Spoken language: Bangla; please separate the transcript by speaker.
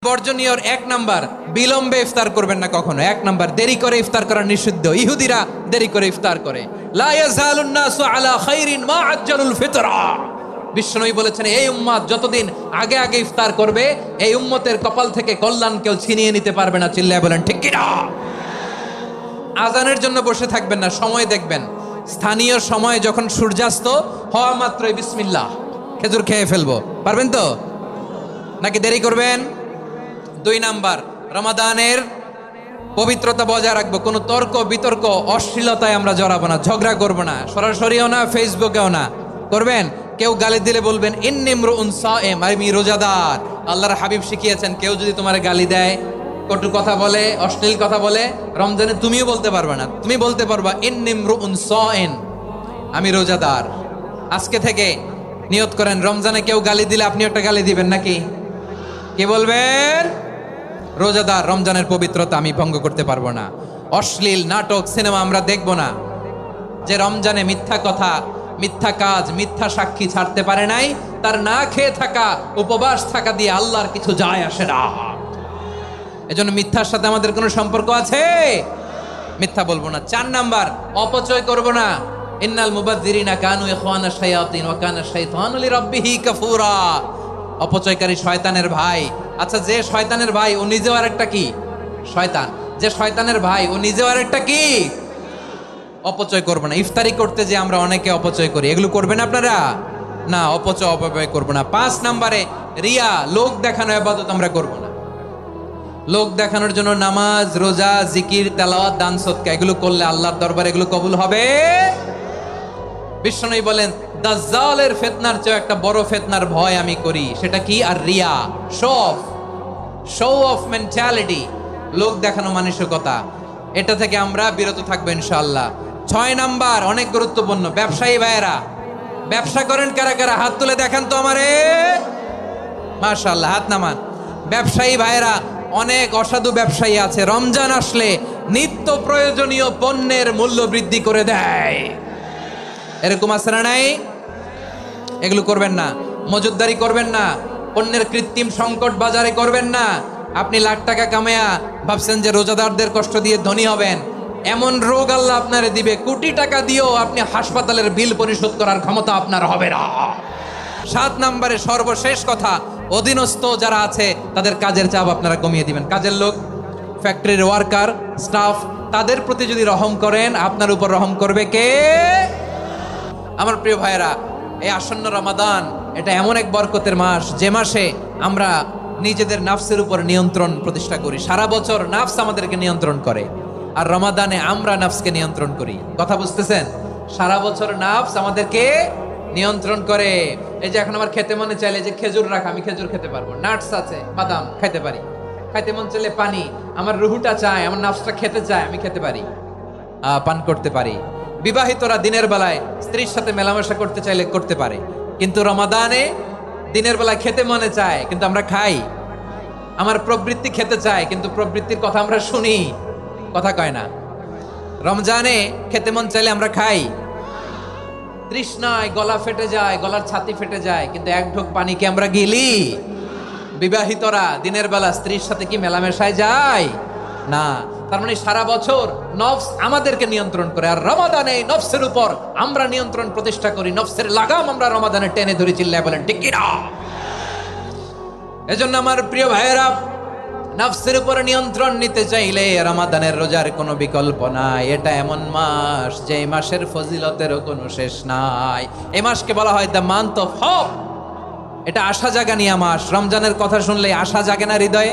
Speaker 1: বর্জনীয় এক নাম্বার, বিলম্বে ইফতার করবেন না কখনো। এক নাম্বার, দেরি করে ইফতার করা নিষিদ্ধ। ইহুদিরা দেরি করে ইফতার করে। লা ইয়াজালুন নাসু আলা খাইরিন মা আজ্জালুল ফিতরা। বিশ্বনবী বলেছেন, এই উম্মত যতদিন আগে আগে ইফতার করবে, এই উম্মতের কপাল থেকে কল্যাণ কেউ ছিনিয়ে নিতে পারবে না। চিল্লায় বলেন ঠিক কি না? আজানের জন্য বসে থাকবেন না, সময় দেখবেন। স্থানীয় সময় যখন সূর্যাস্ত হওয়া মাত্রই বিসমিল্লাহ, খেজুর খেয়ে ফেলবো। পারবেন তো নাকি দেরি করবেন? দুই নাম্বার, রমাদানের পবিত্রতা বজায় রাখবো। কোনো তর্ক বিতর্ক অশ্লীলতায় আমরা জড়াবো না, ঝগড়া করবো না, সরাসরিও না, ফেসবুকেও না। করবেন কেউ গালি দিলে বলবেন ইন্নিমরুউন সায়েম, আমি রোজাদার। আল্লাহর হাবিব শিখিয়েছেন, কেউ যদি তোমার গালি দেয়, কটু কথা বলে, অশ্লীল কথা বলে, রমজানে তুমিও বলতে পারবে না। তুমি বলতে পারবা ইন্নিমরুউন সায়েম, আমি রোজাদার। আজকে থেকে নিয়ত করেন, রমজানে কেউ গালি দিলে আপনি একটা গালি দিবেন নাকি? কি বলবেন? রোজাদার, রমজানের পবিত্রতা আমি ভঙ্গ করতে পারবো না। অশ্লীল নাটক সিনেমা আমরা দেখবো না। যে রমজানে মিথ্যা কথা, মিথ্যা কাজ, মিথ্যা সাক্ষী ছাড়তে পারে নাই, তার না খেয়ে থাকা, উপবাস থাকা দিয়ে আল্লাহর কিছু যায় আসে না। এজন্য মিথ্যার সাথে আমাদের কোনো সম্পর্ক আছে? মিথ্যা বলবো না। 4 নাম্বার, অপচয় করব না। ইন্নাল মুবাযযিরিনা কানু ইখওয়ানাশ শায়াতিন ওয়া কানা শাইতানু লিরাব্বিহি কাফুরা। অপচয়কারী শয়তানের ভাই। আচ্ছা, যে শয়তানের ভাই ও নিজেও আরেকটা কি? শয়তান। যে শয়তানের ভাই ও নিজেও আরেকটা কি? অপচয় করবো না। ইফতারি করতে যে আমরা অনেকে অপচয় করি, এগুলো করবেন আপনারা না। অপচয় করবো না। 5 নাম্বারে, রিয়া, লোক দেখানো ইবাদত আমরা করবো না। লোক দেখানোর জন্য নামাজ, রোজা, জিকির, তেলাওয়াত, দান, সদকা এগুলো করলে আল্লাহর দরবারে এগুলো কবুল হবে। বিশ্বনবী বলেন, দাজ্জালের ফিতনার চেয়ে একটা বড় ফিতনার ভয় আমি করি। সেটা কি? আর রিয়া, শো অফ মেন্টালিটি, লোক দেখানো মানসিকতা। এটা থেকে আমরা বিরত থাকবো ইনশাআল্লাহ। 6 নাম্বার, অনেক গুরুত্বপূর্ণ। ব্যবসায়ী ভাইয়েরা, ব্যবসা করেন কারা কারা? হাত তুলে দেখান তো আমারে। মাশাআল্লাহ, হাত নামান। ব্যবসায়ী ভাইয়েরা, অনেক অসাধু ব্যবসায়ী আছে, রমজান আসলে নিত্য প্রয়োজনীয় পণ্যের মূল্য বৃদ্ধি করে দেয়। এরকম আছে না নাই? এগুলো করবেন না। মজুদদারি করবেন না। পণ্যের কৃত্রিম সংকট বাজারে করবেন না। আপনি লাখ টাকা কামায়া ভাবছেন যে রোজাদারদের কষ্ট দিয়ে ধনী হবেন। এমন রোগ আল্লাহ আপনারে দিবে, কোটি টাকা দিয়েও আপনি হাসপাতালের বিল পরিশোধ করার ক্ষমতা আপনার হবে না। 7 নাম্বারে, সর্বশেষ কথা, অধীনস্থ যারা আছে তাদের কাজের চাপ আপনারা কমিয়ে দিবেন। কাজের লোক, ফ্যাক্টরির ওয়ার্কার, স্টাফ, তাদের প্রতি যদি রহম করেন, আপনার উপর রহম করবে কে? আমার প্রিয় ভাইয়েরা, এই আসন্ন রমাদান এটা এমন এক বরকতের মাস, যে মাসে আমরা নিজেদের নাফসের উপর নিয়ন্ত্রণ প্রতিষ্ঠা করি। সারা বছর নাফস আমাদেরকে নিয়ন্ত্রণ করে, আর রমাদানে আমরা নাফসকে নিয়ন্ত্রণ করি। কথা বুঝতেছেন? সারা বছর নাফস আমাদেরকে নিয়ন্ত্রণ করে। এই যে এখন আমার খেতে মনে চাইলে যে খেজুর রাখা, আমি খেজুর খেতে পারবো। নাটস আছে, বাদাম খাইতে পারি। খাইতে মন চাইলে পানি, আমার রুহুটা চায়, আমার নাফসটা খেতে চায়, আমি খেতে পারি, পান করতে পারি। বিবাহিতরা দিনের বেলায় স্ত্রীর সাথে মেলামেশা করতে চাইলে করতে পারে, কিন্তু রমাদানে দিনের বেলায় খেতে মনে চায় কিন্তু আমরা খাই। আমার প্রবৃত্তি খেতে চায় কিন্তু প্রবৃত্তির কথা আমরা শুনি, কথা কয় না। রমজানে খেতে মন চাইলে আমরা খাই। তৃষ্ণায় গলা ফেটে যায়, গলার ছাতি ফেটে যায়, কিন্তু এক ঢোক পানিকে আমরা গিলি। বিবাহিতরা দিনের বেলা স্ত্রীর সাথে কি মেলামেশায় যায় না? তার মানে সারা বছর নফস আমাদেরকে নিয়ন্ত্রণ করে, আর রমাদানে এই নফসের উপর আমরা নিয়ন্ত্রণ প্রতিষ্ঠা করি। নফসের লাগাম আমরা রমাদানে টেনে ধরে। চিল্লায় বলেন ঠিক কি না? এজন্য আমার প্রিয় ভাইয়েরা, নফসের উপর নিয়ন্ত্রণ নিতে চাইলে রমাদানের রোজার কোনো বিকল্প নাই। এটা এমন মাস যে মাসের ফজিলতেরও কোনো শেষ নাই। এই মাসকে বলা হয় দ্য মান্থ অফ হোপ। এটা আশা জাগানিয়া মাস। রমজানের কথা শুনলে আশা জাগে না হৃদয়ে?